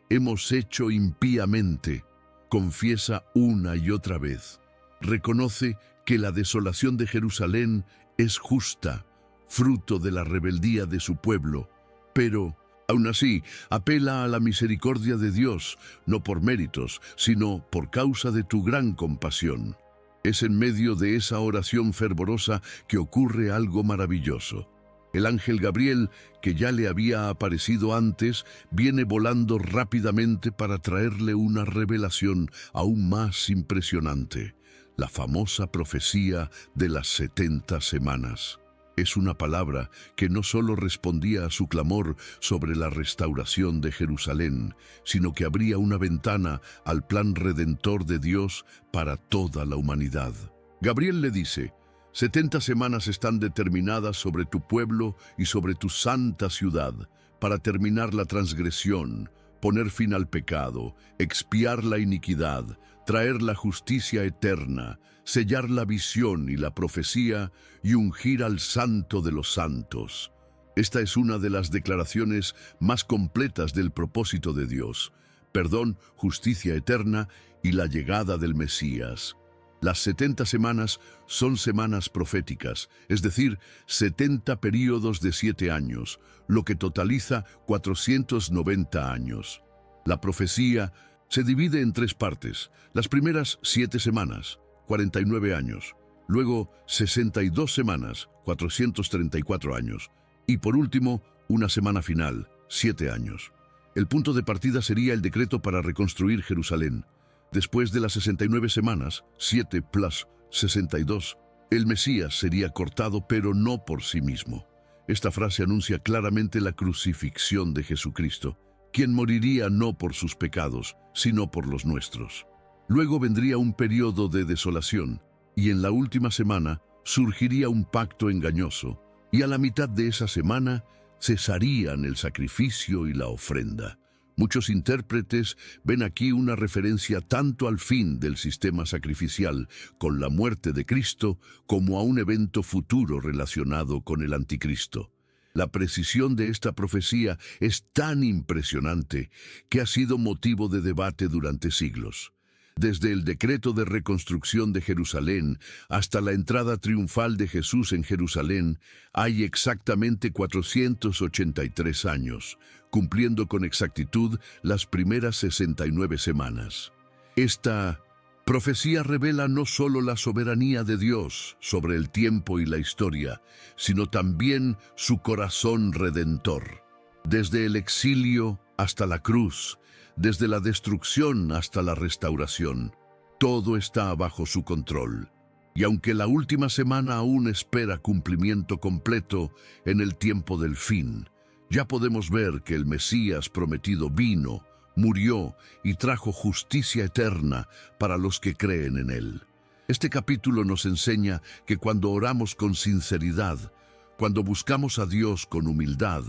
hemos hecho impíamente. Confiesa una y otra vez. Reconoce que la desolación de Jerusalén es justa, fruto de la rebeldía de su pueblo, pero, aún así, apela a la misericordia de Dios, no por méritos, sino por causa de tu gran compasión. Es en medio de esa oración fervorosa que ocurre algo maravilloso. El ángel Gabriel, que ya le había aparecido antes, viene volando rápidamente para traerle una revelación aún más impresionante, la famosa profecía de las 70 semanas. Es una palabra que no solo respondía a su clamor sobre la restauración de Jerusalén, sino que abría una ventana al plan redentor de Dios para toda la humanidad. Gabriel le dice: 70 semanas están determinadas sobre tu pueblo y sobre tu santa ciudad, para terminar la transgresión, poner fin al pecado, expiar la iniquidad, traer la justicia eterna, sellar la visión y la profecía y ungir al Santo de los Santos. Esta es una de las declaraciones más completas del propósito de Dios: perdón, justicia eterna y la llegada del Mesías. Las 70 semanas son semanas proféticas, es decir, 70 períodos de 7 años, lo que totaliza 490 años. La profecía se divide en 3 partes: las primeras 7 semanas, 49 años, luego 62 semanas, 434 años, y por último, una semana final, 7 años. El punto de partida sería el decreto para reconstruir Jerusalén. Después de las 69 semanas, 7 plus 62, el Mesías sería cortado, pero no por sí mismo. Esta frase anuncia claramente la crucifixión de Jesucristo, quien moriría no por sus pecados, sino por los nuestros. Luego vendría un periodo de desolación, y en la última semana surgiría un pacto engañoso, y a la mitad de esa semana cesarían el sacrificio y la ofrenda. Muchos intérpretes ven aquí una referencia tanto al fin del sistema sacrificial con la muerte de Cristo como a un evento futuro relacionado con el anticristo. La precisión de esta profecía es tan impresionante que ha sido motivo de debate durante siglos. Desde el decreto de reconstrucción de Jerusalén hasta la entrada triunfal de Jesús en Jerusalén, hay exactamente 483 años, cumpliendo con exactitud las primeras 69 semanas. Esta profecía revela no solo la soberanía de Dios sobre el tiempo y la historia, sino también su corazón redentor. Desde el exilio hasta la cruz, desde la destrucción hasta la restauración, todo está bajo su control. Y aunque la última semana aún espera cumplimiento completo en el tiempo del fin, ya podemos ver que el Mesías prometido vino, murió y trajo justicia eterna para los que creen en él. Este capítulo nos enseña que cuando oramos con sinceridad, cuando buscamos a Dios con humildad,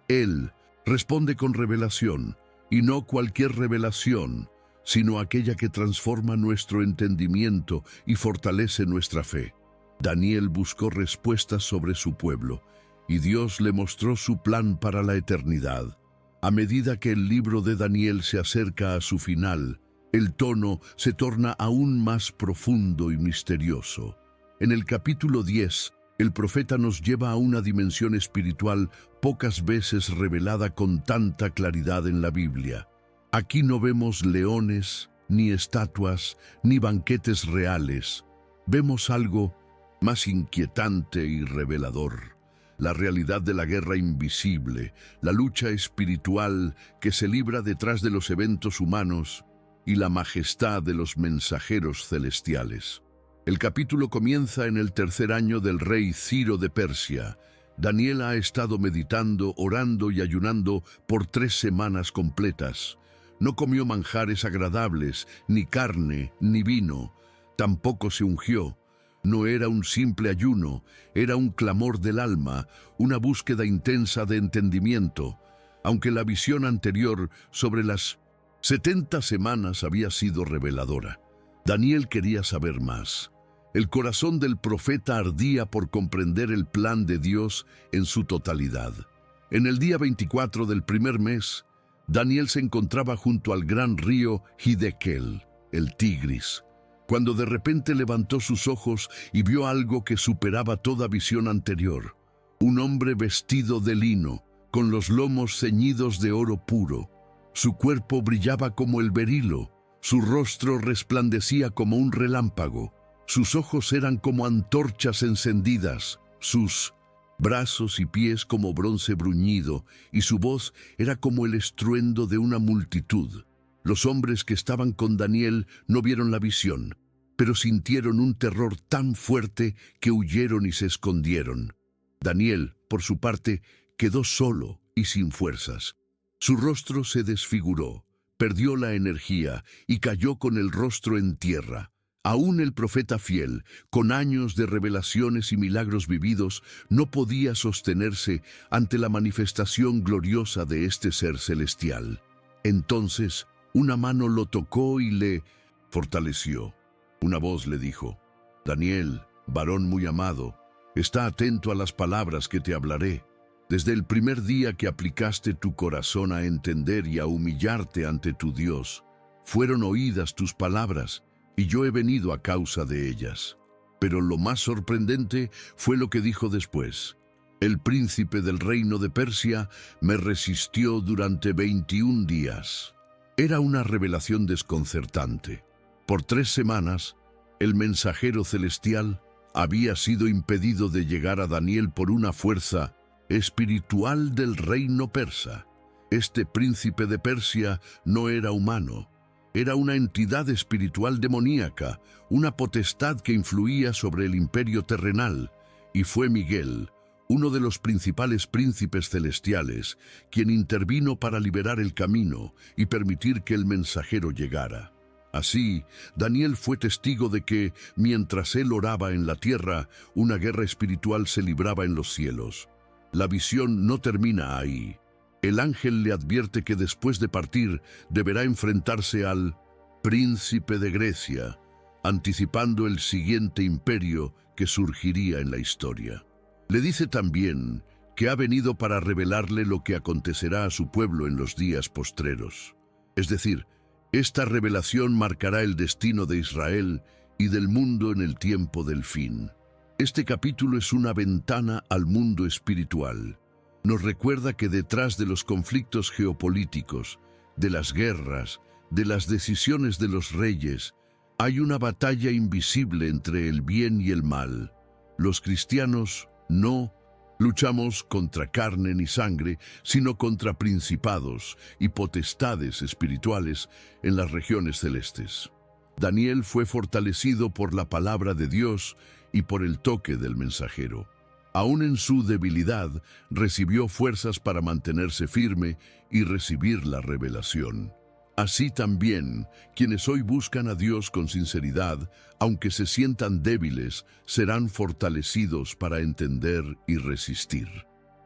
Él responde con revelación, y no cualquier revelación, sino aquella que transforma nuestro entendimiento y fortalece nuestra fe. Daniel buscó respuestas sobre su pueblo, y Dios le mostró su plan para la eternidad. A medida que el libro de Daniel se acerca a su final, el tono se torna aún más profundo y misterioso. En el capítulo 10, el profeta nos lleva a una dimensión espiritual pocas veces revelada con tanta claridad en la Biblia. Aquí no vemos leones, ni estatuas, ni banquetes reales. Vemos algo más inquietante y revelador: la realidad de la guerra invisible, la lucha espiritual que se libra detrás de los eventos humanos y la majestad de los mensajeros celestiales. El capítulo comienza en el 3er año del rey Ciro de Persia. Daniel ha estado meditando, orando y ayunando por 3 semanas completas. No comió manjares agradables, ni carne, ni vino. Tampoco se ungió. No era un simple ayuno, era un clamor del alma, una búsqueda intensa de entendimiento. Aunque la visión anterior sobre las 70 semanas había sido reveladora, Daniel quería saber más. El corazón del profeta ardía por comprender el plan de Dios en su totalidad. En el día 24 del primer mes, Daniel se encontraba junto al gran río Hiddekel, el Tigris, cuando de repente levantó sus ojos y vio algo que superaba toda visión anterior. Un hombre vestido de lino, con los lomos ceñidos de oro puro. Su cuerpo brillaba como el berilo, su rostro resplandecía como un relámpago. Sus ojos eran como antorchas encendidas, sus brazos y pies como bronce bruñido, y su voz era como el estruendo de una multitud. Los hombres que estaban con Daniel no vieron la visión, pero sintieron un terror tan fuerte que huyeron y se escondieron. Daniel, por su parte, quedó solo y sin fuerzas. Su rostro se desfiguró, perdió la energía y cayó con el rostro en tierra. Aún el profeta fiel, con años de revelaciones y milagros vividos, no podía sostenerse ante la manifestación gloriosa de este ser celestial. Entonces, una mano lo tocó y le fortaleció. Una voz le dijo: Daniel, varón muy amado, está atento a las palabras que te hablaré. Desde el primer día que aplicaste tu corazón a entender y a humillarte ante tu Dios, fueron oídas tus palabras, y yo he venido a causa de ellas. Pero lo más sorprendente fue lo que dijo después. El príncipe del reino de Persia me resistió durante 21 días. Era una revelación desconcertante. Por 3 semanas, el mensajero celestial había sido impedido de llegar a Daniel por una fuerza espiritual del reino persa. Este príncipe de Persia no era humano. Era una entidad espiritual demoníaca, una potestad que influía sobre el imperio terrenal, y fue Miguel, uno de los principales príncipes celestiales, quien intervino para liberar el camino y permitir que el mensajero llegara. Así, Daniel fue testigo de que, mientras él oraba en la tierra, una guerra espiritual se libraba en los cielos. La visión no termina ahí. El ángel le advierte que después de partir deberá enfrentarse al príncipe de Grecia, anticipando el siguiente imperio que surgiría en la historia. Le dice también que ha venido para revelarle lo que acontecerá a su pueblo en los días postreros. Es decir, esta revelación marcará el destino de Israel y del mundo en el tiempo del fin. Este capítulo es una ventana al mundo espiritual. Nos recuerda que detrás de los conflictos geopolíticos, de las guerras, de las decisiones de los reyes, hay una batalla invisible entre el bien y el mal. Los cristianos no luchamos contra carne ni sangre, sino contra principados y potestades espirituales en las regiones celestes. Daniel fue fortalecido por la palabra de Dios y por el toque del mensajero. Aún en su debilidad, recibió fuerzas para mantenerse firme y recibir la revelación. Así también, quienes hoy buscan a Dios con sinceridad, aunque se sientan débiles, serán fortalecidos para entender y resistir.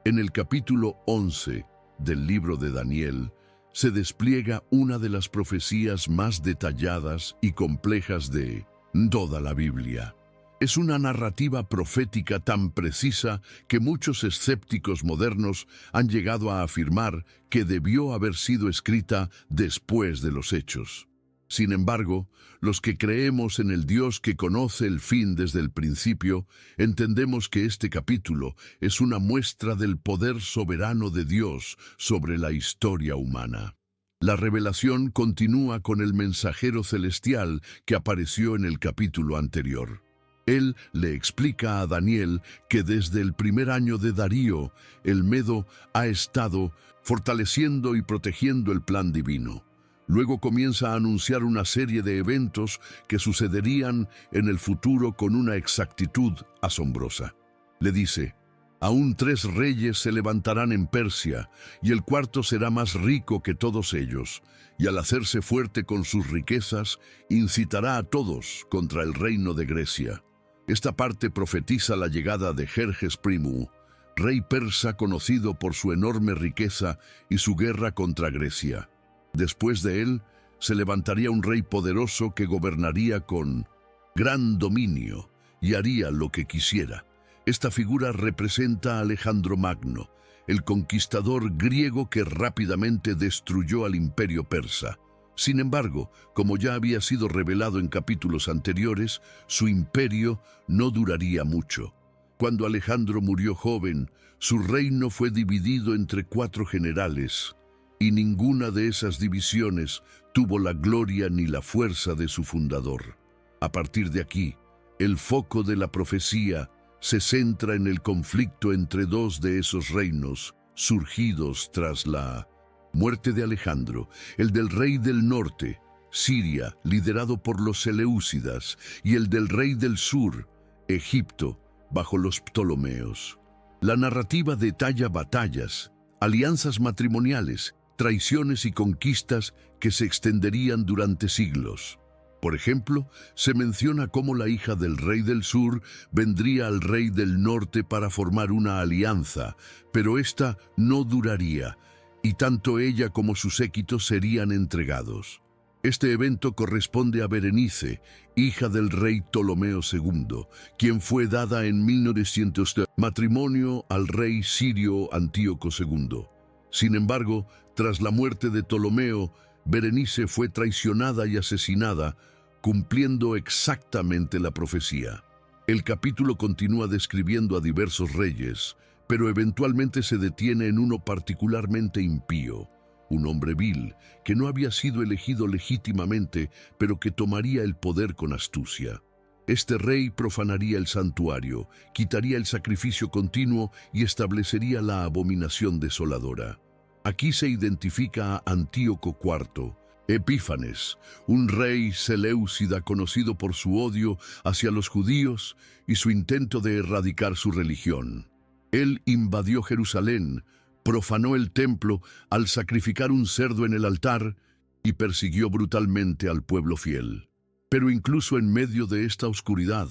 En el capítulo 11 del libro de Daniel, se despliega una de las profecías más detalladas y complejas de toda la Biblia. Es una narrativa profética tan precisa que muchos escépticos modernos han llegado a afirmar que debió haber sido escrita después de los hechos. Sin embargo, los que creemos en el Dios que conoce el fin desde el principio, entendemos que este capítulo es una muestra del poder soberano de Dios sobre la historia humana. La revelación continúa con el mensajero celestial que apareció en el capítulo anterior. Él le explica a Daniel que desde el primer año de Darío, el Medo ha estado fortaleciendo y protegiendo el plan divino. Luego comienza a anunciar una serie de eventos que sucederían en el futuro con una exactitud asombrosa. Le dice: aún 3 reyes se levantarán en Persia, y el cuarto será más rico que todos ellos, y al hacerse fuerte con sus riquezas, incitará a todos contra el reino de Grecia. Esta parte profetiza la llegada de Jerjes I, rey persa conocido por su enorme riqueza y su guerra contra Grecia. Después de él, se levantaría un rey poderoso que gobernaría con gran dominio y haría lo que quisiera. Esta figura representa a Alejandro Magno, el conquistador griego que rápidamente destruyó al imperio persa. Sin embargo, como ya había sido revelado en capítulos anteriores, su imperio no duraría mucho. Cuando Alejandro murió joven, su reino fue dividido entre 4 generales, y ninguna de esas divisiones tuvo la gloria ni la fuerza de su fundador. A partir de aquí, el foco de la profecía se centra en el conflicto entre 2 de esos reinos, surgidos tras la muerte de Alejandro, el del rey del norte, Siria, liderado por los Seleucidas, y el del rey del sur, Egipto, bajo los Ptolomeos. La narrativa detalla batallas, alianzas matrimoniales, traiciones y conquistas que se extenderían durante siglos. Por ejemplo, se menciona cómo la hija del rey del sur vendría al rey del norte para formar una alianza, pero esta no duraría, y tanto ella como su séquito serían entregados. Este evento corresponde a Berenice, hija del rey Ptolomeo II, quien fue dada en 1900 de matrimonio al rey sirio Antíoco II. Sin embargo, tras la muerte de Ptolomeo, Berenice fue traicionada y asesinada, cumpliendo exactamente la profecía. El capítulo continúa describiendo a diversos reyes, pero eventualmente se detiene en uno particularmente impío, un hombre vil que no había sido elegido legítimamente, pero que tomaría el poder con astucia. Este rey profanaría el santuario, quitaría el sacrificio continuo y establecería la abominación desoladora. Aquí se identifica a Antíoco IV, Epífanes, un rey seleucida conocido por su odio hacia los judíos y su intento de erradicar su religión. Él invadió Jerusalén, profanó el templo al sacrificar un cerdo en el altar y persiguió brutalmente al pueblo fiel. Pero incluso en medio de esta oscuridad,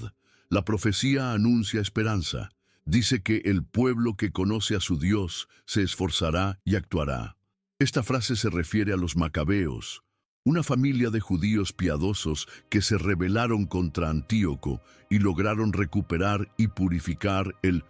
la profecía anuncia esperanza. Dice que el pueblo que conoce a su Dios se esforzará y actuará. Esta frase se refiere a los macabeos, una familia de judíos piadosos que se rebelaron contra Antíoco y lograron recuperar y purificar el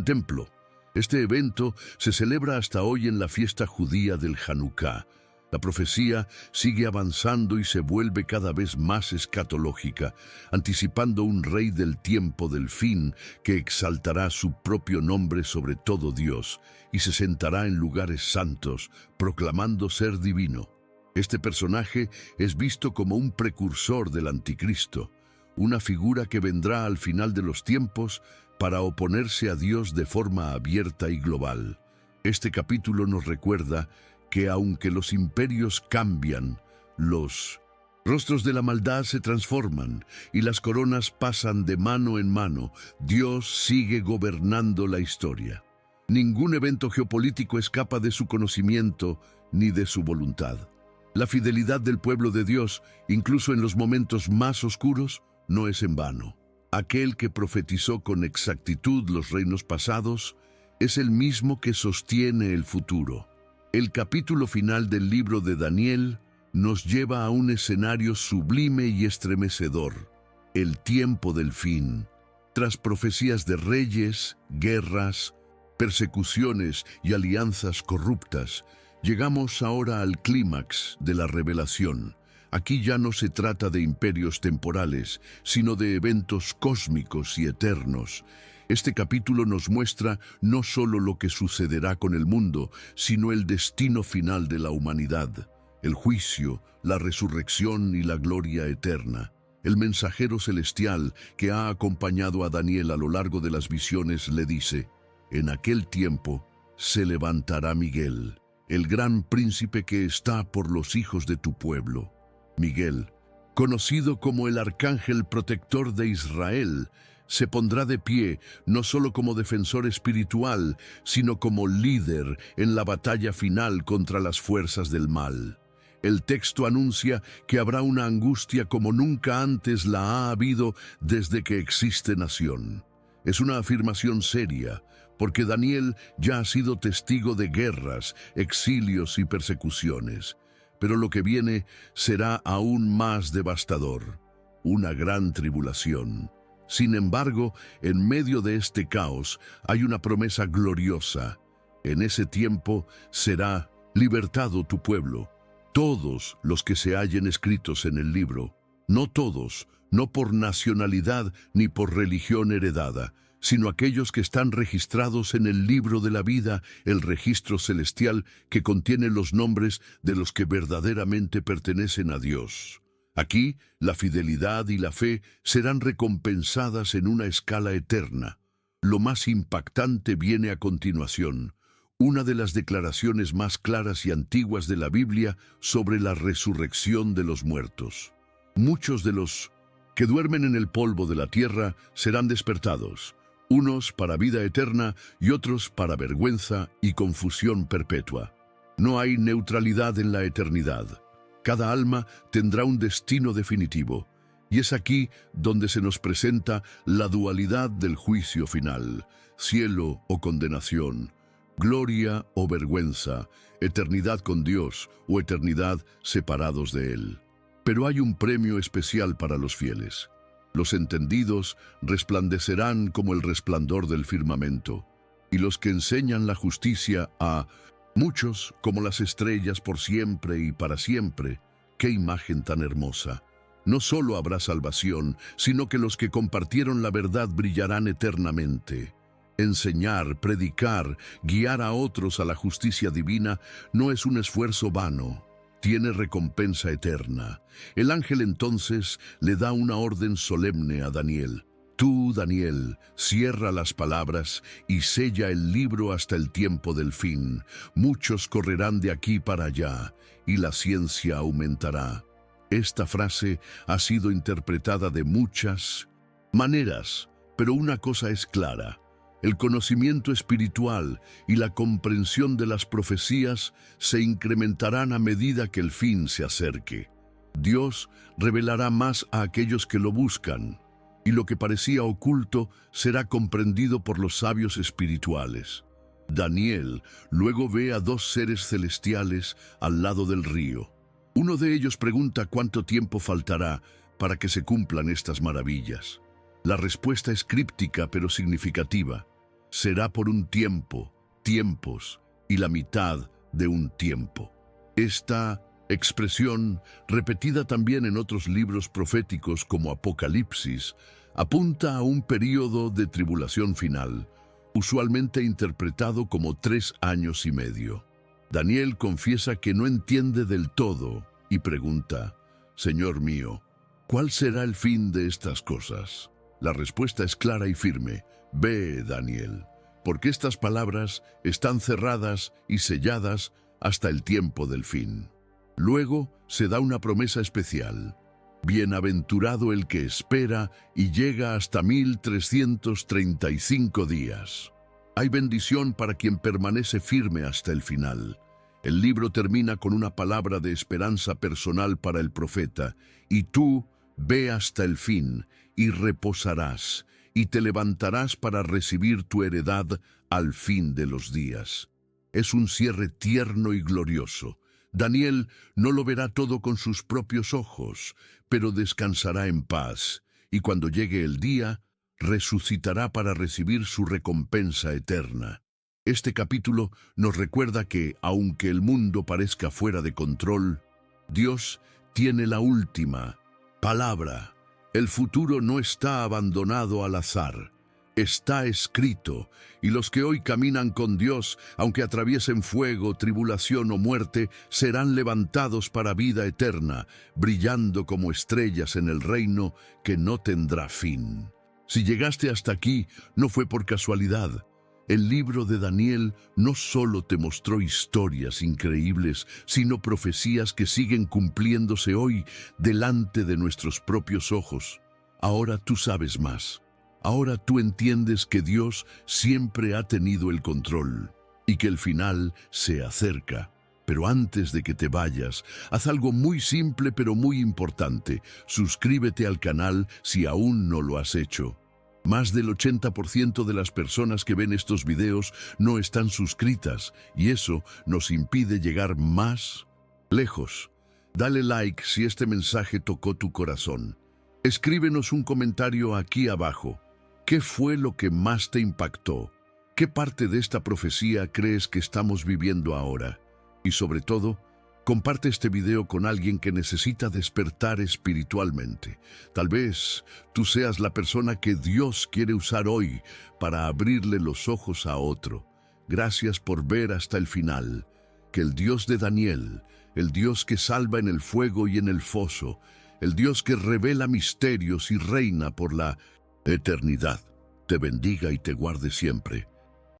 templo. Este evento se celebra hasta hoy en la fiesta judía del Hanukkah. La profecía sigue avanzando y se vuelve cada vez más escatológica, anticipando un rey del tiempo del fin que exaltará su propio nombre sobre todo Dios y se sentará en lugares santos, proclamando ser divino. Este personaje es visto como un precursor del anticristo, una figura que vendrá al final de los tiempos para oponerse a Dios de forma abierta y global. Este capítulo nos recuerda que aunque los imperios cambian, los rostros de la maldad se transforman y las coronas pasan de mano en mano, Dios sigue gobernando la historia. Ningún evento geopolítico escapa de su conocimiento ni de su voluntad. La fidelidad del pueblo de Dios, incluso en los momentos más oscuros, no es en vano. Aquel que profetizó con exactitud los reinos pasados es el mismo que sostiene el futuro. El capítulo final del libro de Daniel nos lleva a un escenario sublime y estremecedor, el tiempo del fin. Tras profecías de reyes, guerras, persecuciones y alianzas corruptas, llegamos ahora al clímax de la revelación. Aquí ya no se trata de imperios temporales, sino de eventos cósmicos y eternos. Este capítulo nos muestra no solo lo que sucederá con el mundo, sino el destino final de la humanidad, el juicio, la resurrección y la gloria eterna. El mensajero celestial que ha acompañado a Daniel a lo largo de las visiones le dice: en aquel tiempo se levantará Miguel, el gran príncipe que está por los hijos de tu pueblo. Miguel, conocido como el arcángel protector de Israel, se pondrá de pie no solo como defensor espiritual, sino como líder en la batalla final contra las fuerzas del mal. El texto anuncia que habrá una angustia como nunca antes la ha habido desde que existe nación. Es una afirmación seria, porque Daniel ya ha sido testigo de guerras, exilios y persecuciones. Pero lo que viene será aún más devastador, una gran tribulación. Sin embargo, en medio de este caos hay una promesa gloriosa. En ese tiempo será libertado tu pueblo, todos los que se hallen escritos en el libro. No todos, no por nacionalidad ni por religión heredada, sino aquellos que están registrados en el libro de la vida, el registro celestial que contiene los nombres de los que verdaderamente pertenecen a Dios. Aquí, la fidelidad y la fe serán recompensadas en una escala eterna. Lo más impactante viene a continuación, una de las declaraciones más claras y antiguas de la Biblia sobre la resurrección de los muertos. Muchos de los que duermen en el polvo de la tierra serán despertados, unos para vida eterna y otros para vergüenza y confusión perpetua. No hay neutralidad en la eternidad. Cada alma tendrá un destino definitivo, y es aquí donde se nos presenta la dualidad del juicio final, cielo o condenación, gloria o vergüenza, eternidad con Dios o eternidad separados de Él. Pero hay un premio especial para los fieles. Los entendidos resplandecerán como el resplandor del firmamento, y los que enseñan la justicia a muchos como las estrellas por siempre y para siempre. ¡Qué imagen tan hermosa! No solo habrá salvación, sino que los que compartieron la verdad brillarán eternamente. Enseñar, predicar, guiar a otros a la justicia divina no es un esfuerzo vano. Tiene recompensa eterna. El ángel entonces le da una orden solemne a Daniel. Tú, Daniel, cierra las palabras y sella el libro hasta el tiempo del fin. Muchos correrán de aquí para allá, y la ciencia aumentará. Esta frase ha sido interpretada de muchas maneras, pero una cosa es clara. El conocimiento espiritual y la comprensión de las profecías se incrementarán a medida que el fin se acerque. Dios revelará más a aquellos que lo buscan, y lo que parecía oculto será comprendido por los sabios espirituales. Daniel luego ve a dos seres celestiales al lado del río. Uno de ellos pregunta cuánto tiempo faltará para que se cumplan estas maravillas. La respuesta es críptica pero significativa. Será por un tiempo, tiempos y la mitad de un tiempo. Esta expresión, repetida también en otros libros proféticos como Apocalipsis, apunta a un período de tribulación final, usualmente interpretado como 3 años y medio. Daniel confiesa que no entiende del todo y pregunta, «Señor mío, ¿cuál será el fin de estas cosas?» La respuesta es clara y firme. Ve, Daniel, porque estas palabras están cerradas y selladas hasta el tiempo del fin. Luego se da una promesa especial. Bienaventurado el que espera y llega hasta 1335 días. Hay bendición para quien permanece firme hasta el final. El libro termina con una palabra de esperanza personal para el profeta. Y tú, ve hasta el fin y reposarás, y te levantarás para recibir tu heredad al fin de los días. Es un cierre tierno y glorioso. Daniel no lo verá todo con sus propios ojos, pero descansará en paz, y cuando llegue el día, resucitará para recibir su recompensa eterna. Este capítulo nos recuerda que, aunque el mundo parezca fuera de control, Dios tiene la última palabra. El futuro no está abandonado al azar. Está escrito, y los que hoy caminan con Dios, aunque atraviesen fuego, tribulación o muerte, serán levantados para vida eterna, brillando como estrellas en el reino que no tendrá fin. Si llegaste hasta aquí, no fue por casualidad. El libro de Daniel no solo te mostró historias increíbles, sino profecías que siguen cumpliéndose hoy delante de nuestros propios ojos. Ahora tú sabes más. Ahora tú entiendes que Dios siempre ha tenido el control y que el final se acerca. Pero antes de que te vayas, haz algo muy simple pero muy importante. Suscríbete al canal si aún no lo has hecho. Más del 80% de las personas que ven estos videos no están suscritas y eso nos impide llegar más lejos. Dale like si este mensaje tocó tu corazón. Escríbenos un comentario aquí abajo. ¿Qué fue lo que más te impactó? ¿Qué parte de esta profecía crees que estamos viviendo ahora? Y sobre todo, comparte este video con alguien que necesita despertar espiritualmente. Tal vez tú seas la persona que Dios quiere usar hoy para abrirle los ojos a otro. Gracias por ver hasta el final. Que el Dios de Daniel, el Dios que salva en el fuego y en el foso, el Dios que revela misterios y reina por la eternidad, te bendiga y te guarde siempre.